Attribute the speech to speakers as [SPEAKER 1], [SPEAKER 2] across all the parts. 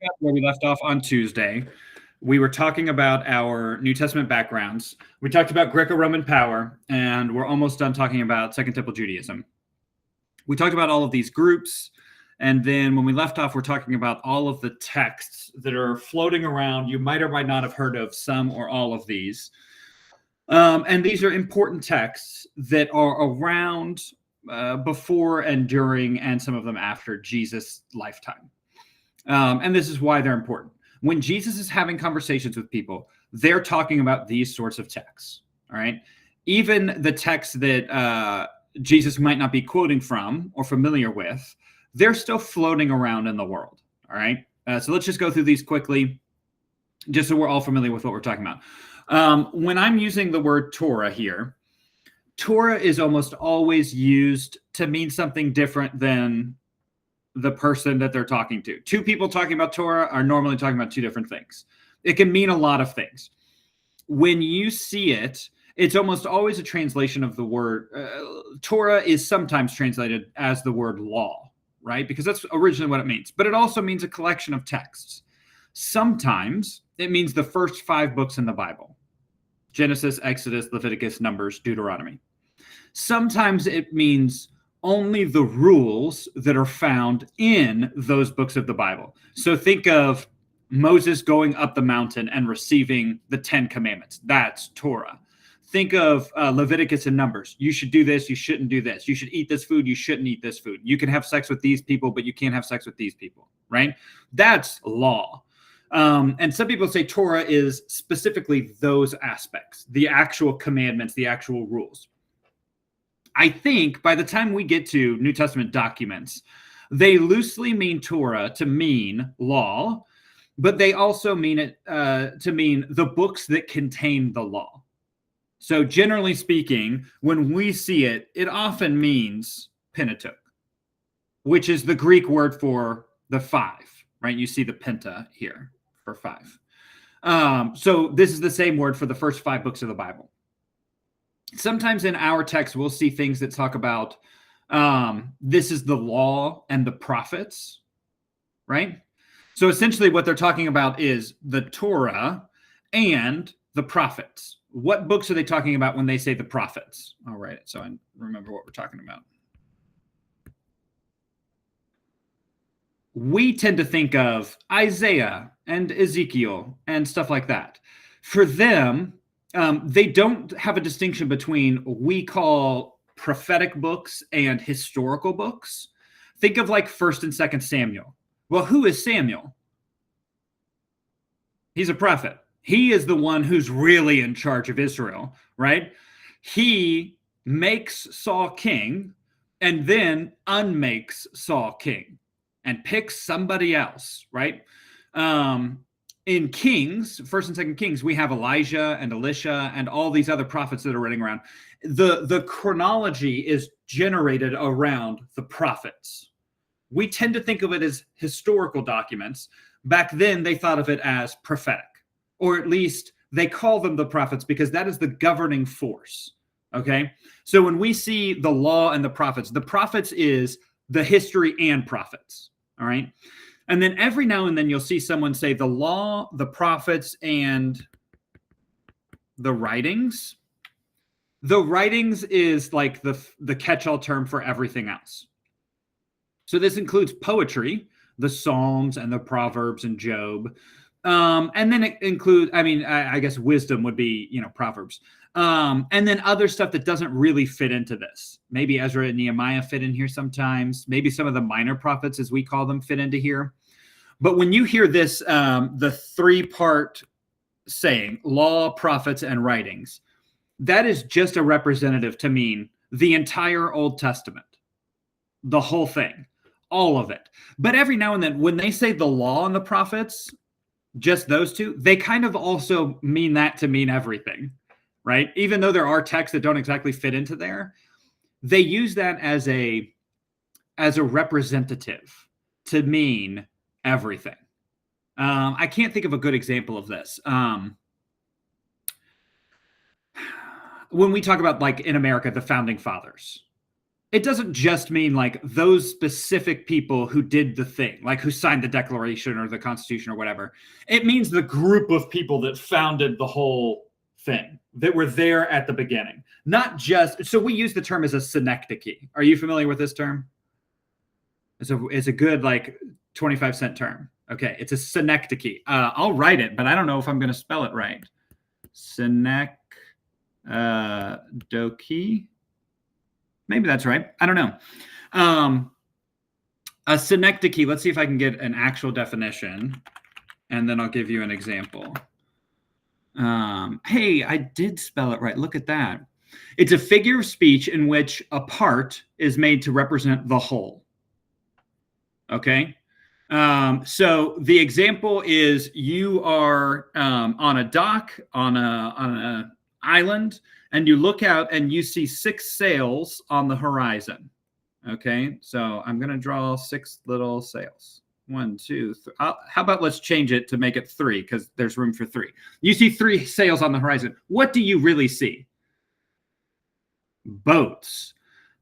[SPEAKER 1] up where we left off on Tuesday. We were talking about our New Testament backgrounds. We talked about Greco-Roman power, and we're almost done talking about Second Temple Judaism. We talked about all of these groups, and then when we left off, we're talking about all of the texts that are floating around. You might or might not have heard of some or all of these. And these are important texts that are around before and during, and some of them after Jesus' lifetime. And this is why they're important. When Jesus is having conversations with people, they're talking about these sorts of texts. All right. Even the texts that Jesus might not be quoting from or familiar with, they're still floating around in the world. All right. So let's just go through these quickly, just so we're all familiar with what we're talking about. When I'm using the word Torah here, Torah is almost always used to mean something different than the person that they're talking to. Two people talking about Torah are normally talking about two different things. It can mean a lot of things. When you see it, it's almost always a translation of the word. Torah is sometimes translated as the word law, right? Because that's originally what it means. But it also means a collection of texts. Sometimes it means the first 5 books in the Bible: Genesis, Exodus, Leviticus, Numbers, Deuteronomy. Sometimes it means only the rules that are found in those books of the Bible. So think of Moses going up the mountain and receiving the 10 commandments. That's Torah. Think of Leviticus and Numbers. You should do this. You shouldn't do this. You should eat this food. You shouldn't eat this food. You can have sex with these people, but you can't have sex with these people, right? That's law. And some people say Torah is specifically those aspects, the actual commandments, the actual rules. I think by the time we get to New Testament documents, they loosely mean Torah to mean law, but they also mean it to mean the books that contain the law. So generally speaking, when we see it, it often means Pentateuch, which is the Greek word for the 5, right? You see the penta here for 5. So this is the same word for the first 5 books of the Bible. Sometimes in our text, we'll see things that talk about this is the law and the prophets, right? So essentially what they're talking about is the Torah and the prophets. What books are they talking about when they say the prophets? I'll write it so I remember what we're talking about. We tend to think of Isaiah and Ezekiel and stuff like that. For them, they don't have a distinction between what we call prophetic books and historical books. Think of like 1st and 2nd Samuel. Well, who is Samuel? He's a prophet. He is the one who's really in charge of Israel, right? He makes Saul king and then unmakes Saul king and picks somebody else, right? In Kings, 1st and 2nd Kings, we have Elijah and Elisha and all these other prophets that are running around. The chronology is generated around the prophets. We tend to think of it as historical documents. Back then, they thought of it as prophetic, or at least they call them the prophets because that is the governing force, okay? So when we see the law and the prophets is the history and prophets, all right? And then every now and then you'll see someone say the law, the prophets, and the writings. The writings is like the catch-all term for everything else. So this includes poetry, the Psalms and the Proverbs and Job. And then it includes, I guess wisdom would be, Proverbs. And then other stuff that doesn't really fit into this. Maybe Ezra and Nehemiah fit in here sometimes. Maybe some of the minor prophets, as we call them, fit into here. But when you hear this, the 3-part saying, law, prophets, and writings, that is just a representative to mean the entire Old Testament, the whole thing, all of it. But every now and then, when they say the law and the prophets, just those two, they kind of also mean that to mean everything, right? Even though there are texts that don't exactly fit into there, they use that as a representative to mean everything. I can't think of a good example of this. When we talk about, like, in America, the founding fathers, it doesn't just mean like those specific people who did the thing, like who signed the Declaration or the Constitution or whatever. It means the group of people that founded the whole thing, that were there at the beginning. Not just, so we use the term as a synecdoche. Are you familiar with this term? It's a good like 25-cent term. Okay, it's a synecdoche. I'll write it, but I don't know if I'm going to spell it right. Synecdoche. Maybe that's right. I don't know. A synecdoche, let's see if I can get an actual definition, and then I'll give you an example. Hey, I did spell it right. Look at that. It's a figure of speech in which a part is made to represent the whole. Okay? So the example is you are on a dock, on an island, and you look out and you see 6 sails on the horizon. Okay, so I'm going to draw 6 little sails. 1, 2, 3. How about let's change it to make it 3 because there's room for 3. You see 3 sails on the horizon. What do you really see? Boats.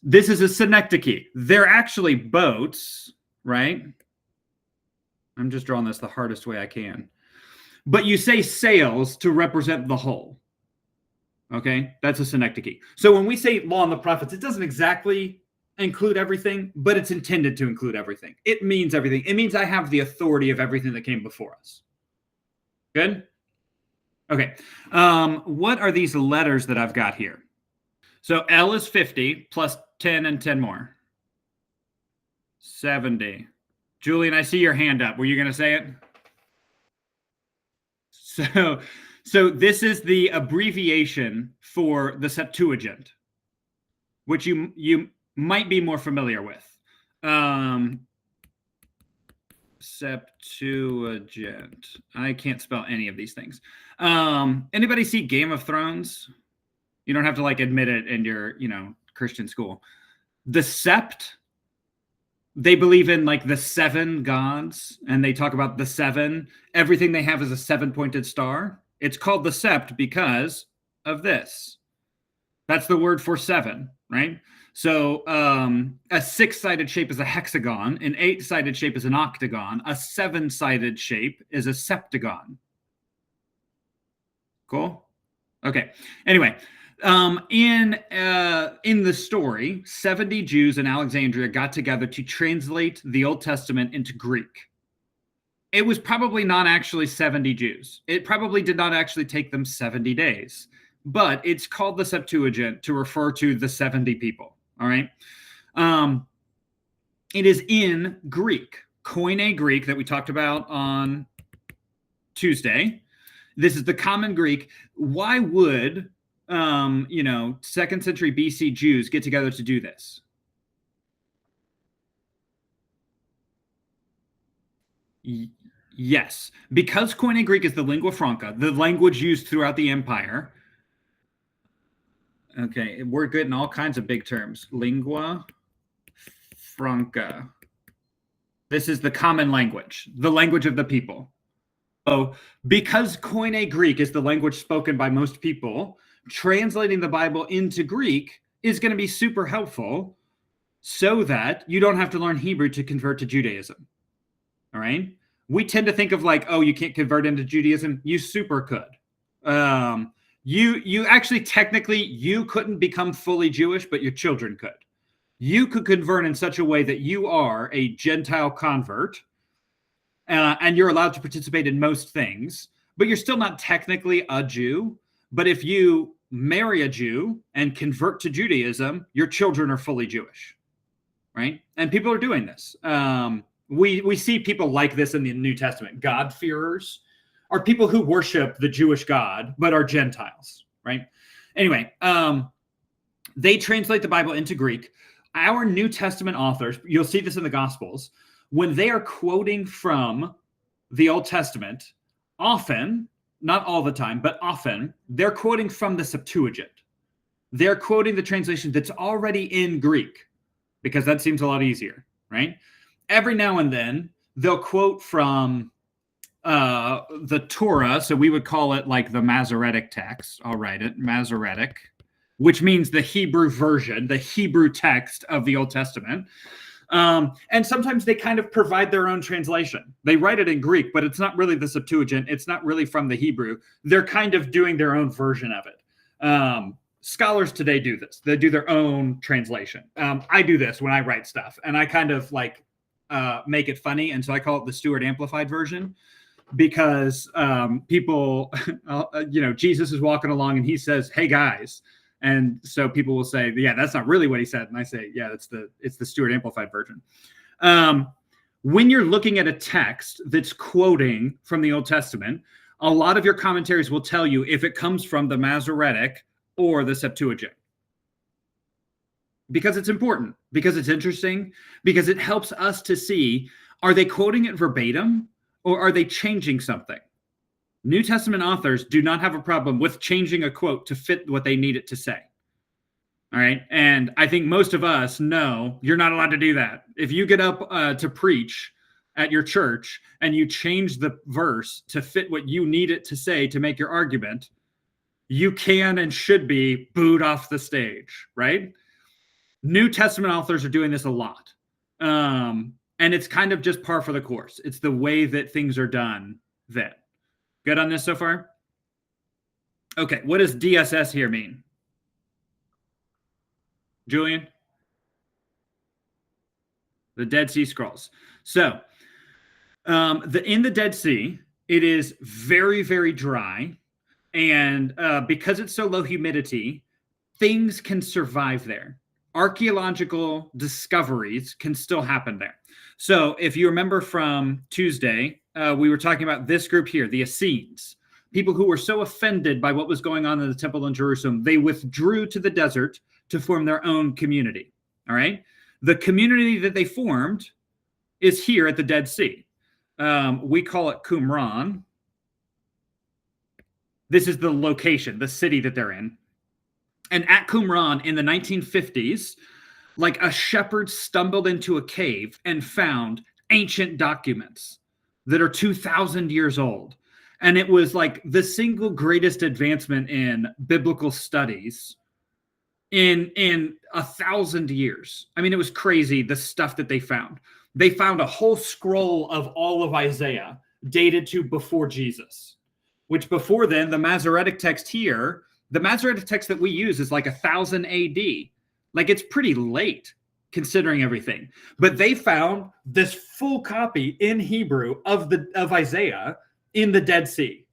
[SPEAKER 1] This is a synecdoche. They're actually boats, right? I'm just drawing this the hardest way I can. But you say sails to represent the whole. Okay, that's a synecdoche. So when we say law and the prophets, it doesn't exactly include everything, but it's intended to include everything. It means everything. It means I have the authority of everything that came before us. Good? Okay. What are these letters that I've got here? So L is 50 plus 10 and 10 more. 70. Julian, I see your hand up. Were you going to say it? So this is the abbreviation for the Septuagint, which you might be more familiar with. Septuagint. I can't spell any of these things. Anybody see Game of Thrones? You don't have to like admit it in your, Christian school. The Sept, they believe in like the 7 gods, and they talk about the 7. Everything they have is a 7-pointed star. It's called the Sept because of this. That's the word for 7, right? So a 6-sided shape is a hexagon. An 8-sided shape is an octagon. A 7-sided shape is a septagon. Cool? Okay. Anyway, in the story, 70 Jews in Alexandria got together to translate the Old Testament into Greek. It was probably not actually 70 Jews. It probably did not actually take them 70 days. But it's called the Septuagint to refer to the 70 people. All right. It is in Greek, Koine Greek, that we talked about on Tuesday. This is the common Greek. Why would, 2nd century BC Jews get together to do this? Yes, because Koine Greek is the lingua franca, the language used throughout the empire. Okay, we're good in all kinds of big terms. Lingua franca. This is the common language, the language of the people. So because Koine Greek is the language spoken by most people, translating the Bible into Greek is going to be super helpful so that you don't have to learn Hebrew to convert to Judaism. All right? We tend to think of like, oh, you can't convert into Judaism. You super could. You actually technically you couldn't become fully Jewish, but your children could. You could convert in such a way that you are a Gentile convert, and you're allowed to participate in most things, but you're still not technically a Jew. But if you marry a Jew and convert to Judaism, your children are fully Jewish, right? And people are doing this. We see people like this in the New Testament. God-fearers are people who worship the Jewish God, but are Gentiles, right? Anyway, they translate the Bible into Greek. Our New Testament authors, you'll see this in the Gospels, when they are quoting from the Old Testament, often, not all the time, but often, they're quoting from the Septuagint. They're quoting the translation that's already in Greek, because that seems a lot easier, right? Every now and then, they'll quote from the Torah, so we would call it like the Masoretic text. I'll write it, Masoretic. which means the Hebrew version, the Hebrew text of the Old Testament. And sometimes they kind of provide their own translation. They write it in Greek, but it's not really the Septuagint. It's not really from the Hebrew. They're kind of doing their own version of it. Scholars today do this. They do their own translation. I do this when I write stuff, and I kind of like make it funny. And so I call it the Stewart Amplified version, because people, Jesus is walking along and he says, "Hey guys." And so people will say, "Yeah, that's not really what he said." And I say, "Yeah, it's the Stewart Amplified version." When you're looking at a text that's quoting from the Old Testament, a lot of your commentaries will tell you if it comes from the Masoretic or the Septuagint. Because it's important, because it's interesting, because it helps us to see, are they quoting it verbatim or are they changing something? New Testament authors do not have a problem with changing a quote to fit what they need it to say. All right. And I think most of us know you're not allowed to do that. If you get up to preach at your church and you change the verse to fit what you need it to say to make your argument, you can and should be booed off the stage, right? New Testament authors are doing this a lot. And it's kind of just par for the course. It's the way that things are done then. Good on this so far? Okay, what does DSS here mean? Julian? The Dead Sea Scrolls. So, in the Dead Sea, it is very, very dry. And because it's so low humidity, things can survive there. Archaeological discoveries can still happen there. So if you remember from Tuesday, we were talking about this group here, the Essenes, people who were so offended by what was going on in the temple in Jerusalem, they withdrew to the desert to form their own community. All right. The community that they formed is here at the Dead Sea. We call it Qumran. This is the location, the city that they're in. And at Qumran in the 1950s, like a shepherd stumbled into a cave and found ancient documents that are 2,000 years old. And it was like the single greatest advancement in biblical studies in 1,000 years. I mean, it was crazy, the stuff that they found. They found a whole scroll of all of Isaiah dated to before Jesus, which before then, the Masoretic text here, the Masoretic text that we use is like 1,000 AD. Like it's pretty late considering everything. But they found this full copy in Hebrew of Isaiah in the Dead Sea,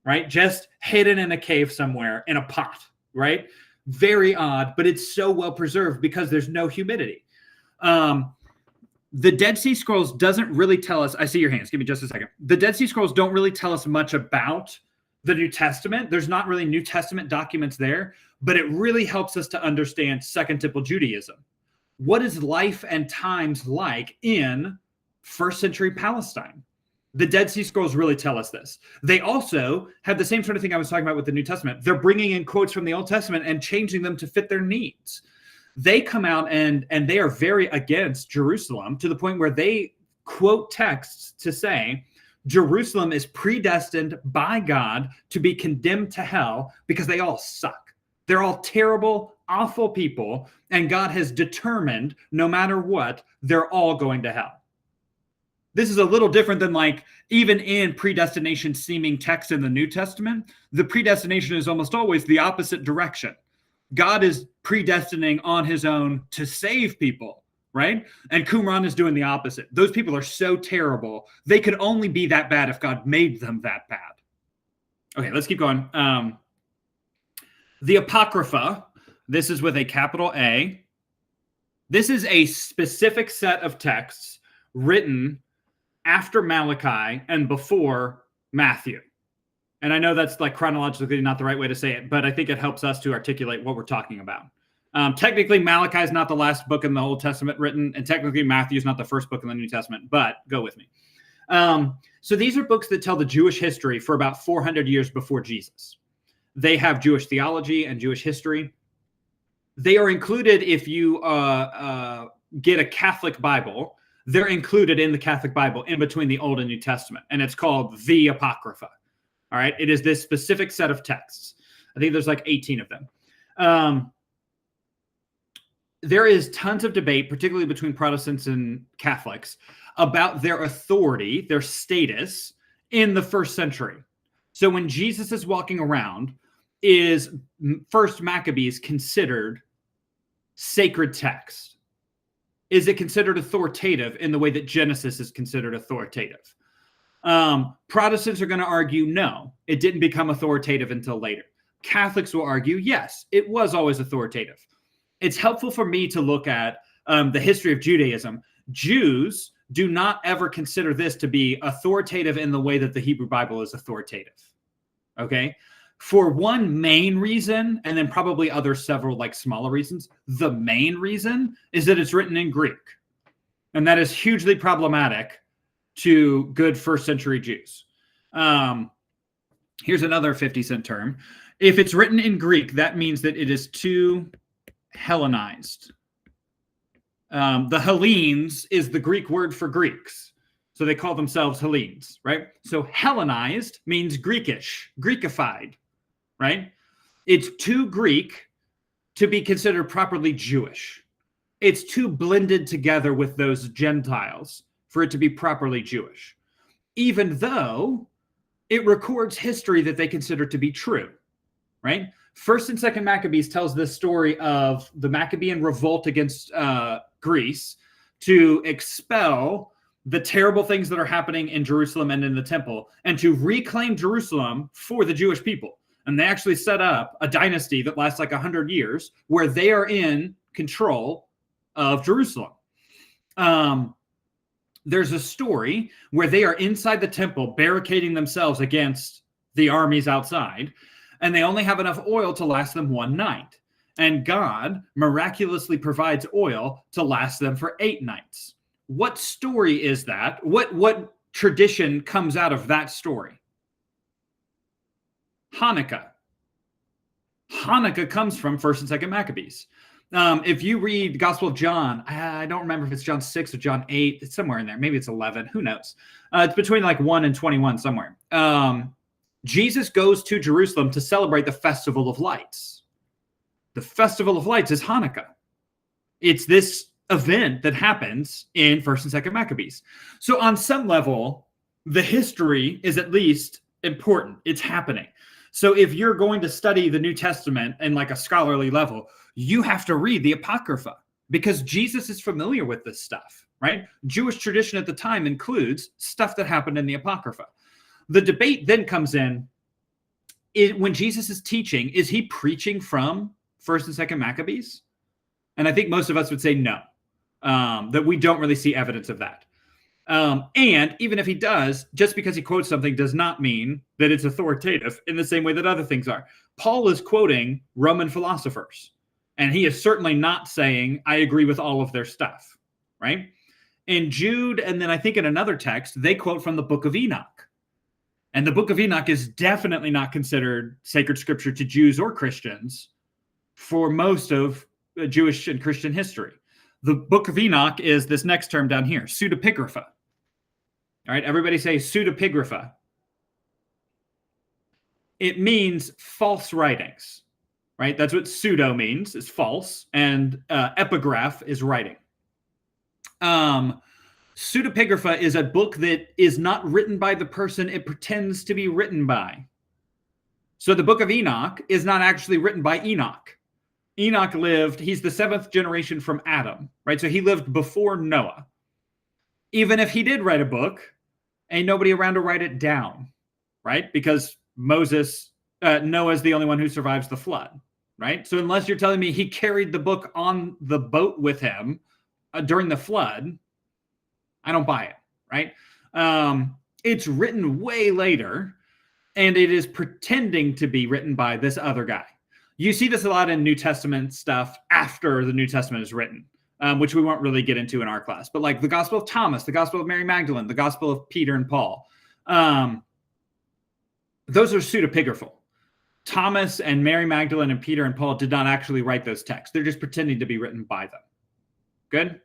[SPEAKER 1] right? Just hidden in a cave somewhere in a pot, right? Very odd, but it's so well preserved because there's no humidity. The Dead Sea Scrolls doesn't really tell us, I see your hands, give me just a second. The Dead Sea Scrolls don't really tell us much about the New Testament. There's not really New Testament documents there, but it really helps us to understand Second Temple Judaism. What is life and times like in first century Palestine? The Dead Sea Scrolls really tell us this. They also have the same sort of thing I was talking about with the New Testament. They're bringing in quotes from the Old Testament and changing them to fit their needs. They come out and they are very against Jerusalem to the point where they quote texts to say, Jerusalem is predestined by God to be condemned to hell because they all suck. They're all terrible, awful people, and God has determined no matter what, they're all going to hell. This is a little different than like even in predestination seeming text in the New Testament, the predestination is almost always the opposite direction. God is predestining on his own to save people, right? And Qumran is doing the opposite. Those people are so terrible. They could only be that bad if God made them that bad. Okay, let's keep going. The Apocrypha, this is with a capital A. This is a specific set of texts written after Malachi and before Matthew. And I know that's like chronologically not the right way to say it, but I think it helps us to articulate what we're talking about. Technically, Malachi is not the last book in the Old Testament written, and technically Matthew is not the first book in the New Testament, but go with me. So these are books that tell the Jewish history for about 400 years before Jesus. They have Jewish theology and Jewish history. They are included if you get a Catholic Bible. They're included in the Catholic Bible in between the Old and New Testament, and it's called the Apocrypha. All right, it is this specific set of texts. I think there's like 18 of them. There is tons of debate, particularly between Protestants and Catholics, about their authority, their status in the first century. So when Jesus is walking around, is First Maccabees considered sacred text? Is it considered authoritative in the way that Genesis is considered authoritative? Protestants are going to argue, no, it didn't become authoritative until later. Catholics will argue, yes, it was always authoritative. It's helpful for me to look at the history of Judaism. Jews do not ever consider this to be authoritative in the way that the Hebrew Bible is authoritative. Okay? For one main reason, and then probably other several like smaller reasons, the main reason is that it's written in Greek. And that is hugely problematic to good first century Jews. Here's another 50-cent term. If it's written in Greek, that means that it is too Hellenized. The Hellenes is the Greek word for Greeks. So they call themselves Hellenes, right? So Hellenized means Greekish, Greekified, right? It's too Greek to be considered properly Jewish. It's too blended together with those Gentiles for it to be properly Jewish, even though it records history that they consider to be true, right? First and Second Maccabees tells this story of the Maccabean revolt against Greece to expel the terrible things that are happening in Jerusalem and in the temple, and to reclaim Jerusalem for the Jewish people. And they actually set up a dynasty that lasts like 100 years where they are in control of Jerusalem. There's a story where they are inside the temple barricading themselves against the armies outside, and they only have enough oil to last them one night. And God miraculously provides oil to last them for 8 nights. What story is that? What tradition comes out of that story? Hanukkah. Hanukkah comes from First and Second Maccabees. If you read the Gospel of John, I don't remember if it's John 6 or John 8. It's somewhere in there. Maybe it's 11. Who knows? It's between like 1 and 21 somewhere. Jesus goes to Jerusalem to celebrate the Festival of Lights. The Festival of Lights is Hanukkah. It's this event that happens in First and Second Maccabees. So on some level, the history is at least important. It's happening. So if you're going to study the New Testament in like a scholarly level, you have to read the Apocrypha because Jesus is familiar with this stuff, right? Jewish tradition at the time includes stuff that happened in the Apocrypha. The debate then comes in when Jesus is teaching, is he preaching from First and Second Maccabees? And I think most of us would say no, that we don't really see evidence of that. And even if he does, just because he quotes something does not mean that it's authoritative in the same way that other things are. Paul is quoting Roman philosophers, and he is certainly not saying, I agree with all of their stuff, right? In Jude, and then I think in another text, they quote from the Book of Enoch. And the Book of Enoch is definitely not considered sacred scripture to Jews or Christians for most of Jewish and Christian history. The Book of Enoch is this next term down here, pseudepigrapha. All right, everybody say pseudepigrapha. It means false writings, right? That's what pseudo means, is false, and epigraph is writing. Pseudepigrapha is a book that is not written by the person it pretends to be written by. So the Book of Enoch is not actually written by Enoch. Enoch lived, he's the 7th generation from Adam, right? So he lived before Noah. Even if he did write a book, ain't nobody around to write it down, right? Because Noah's the only one who survives the flood, right? So unless you're telling me he carried the book on the boat with him during the flood, I don't buy it, right? It's written way later, and it is pretending to be written by this other guy. You see this a lot in New Testament stuff after the New Testament is written, which we won't really get into in our class. But like the Gospel of Thomas, the Gospel of Mary Magdalene, the Gospel of Peter and Paul, those are pseudepigraphal. Thomas and Mary Magdalene and Peter and Paul did not actually write those texts. They're just pretending to be written by them. Good?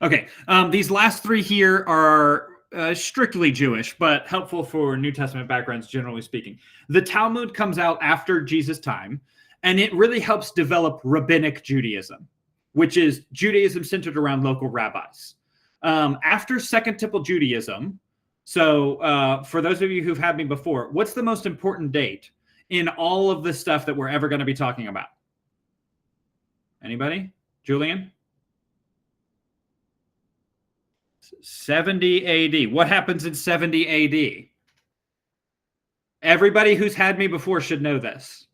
[SPEAKER 1] Okay, these last 3 here are strictly Jewish, but helpful for New Testament backgrounds, generally speaking. The Talmud comes out after Jesus' time, And it really helps develop rabbinic Judaism, which is Judaism centered around local rabbis. After Second Temple Judaism, so for those of you who've had me before, what's the most important date in all of the stuff that we're ever going to be talking about? Anybody? Julian? 70 AD. What happens in 70 AD? Everybody who's had me before should know this.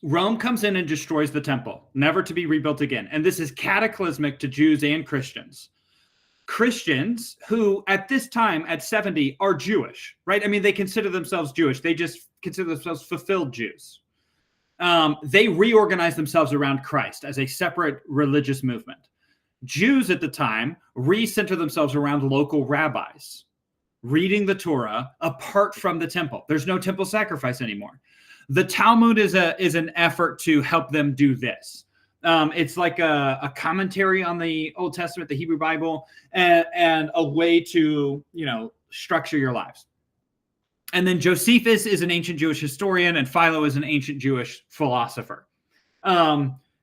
[SPEAKER 1] Rome comes in and destroys the temple, never to be rebuilt again. And this is cataclysmic to Jews and Christians. Christians who at this time at 70 are Jewish, right? I mean, they consider themselves Jewish. They just consider themselves fulfilled Jews. They reorganize themselves around Christ as a separate religious movement. Jews at the time recenter themselves around local rabbis, reading the Torah apart from the temple. There's no temple sacrifice anymore. The Talmud is an effort to help them do this. It's like a commentary on the Old Testament, the Hebrew Bible, and a way to, structure your lives. And then Josephus is an ancient Jewish historian, and Philo is an ancient Jewish philosopher.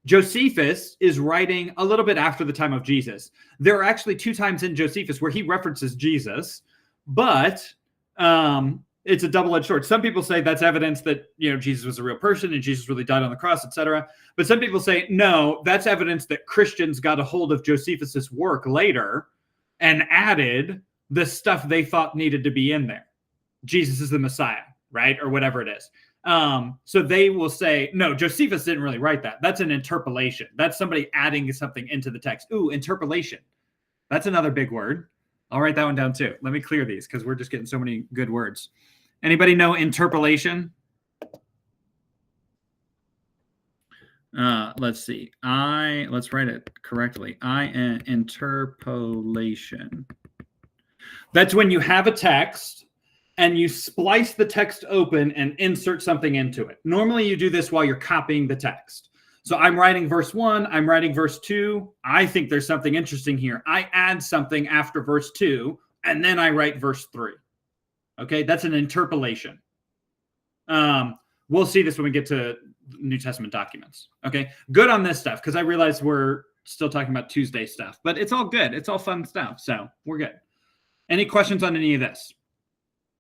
[SPEAKER 1] Josephus is writing a little bit after the time of Jesus. There are actually 2 times in Josephus where he references Jesus, but it's a double-edged sword. Some people say that's evidence that, Jesus was a real person and Jesus really died on the cross, etc. But some people say, no, that's evidence that Christians got a hold of Josephus's work later and added the stuff they thought needed to be in there. Jesus is the Messiah, right? Or whatever it is. So they will say, no, Josephus didn't really write that. That's an interpolation. That's somebody adding something into the text. Ooh, interpolation. That's another big word. I'll write that one down too. Let me clear these because we're just getting so many good words. Anybody know interpolation? Let's see. Let's write it correctly. Interpolation. That's when you have a text and you splice the text open and insert something into it. Normally you do this while you're copying the text. So I'm writing verse 1, I'm writing verse 2. I think there's something interesting here. I add something after verse 2, and then I write verse 3. Okay, that's an interpolation. We'll see this when we get to New Testament documents. Okay, good on this stuff, because I realize we're still talking about Tuesday stuff, but it's all good. It's all fun stuff, so we're good. Any questions on any of this?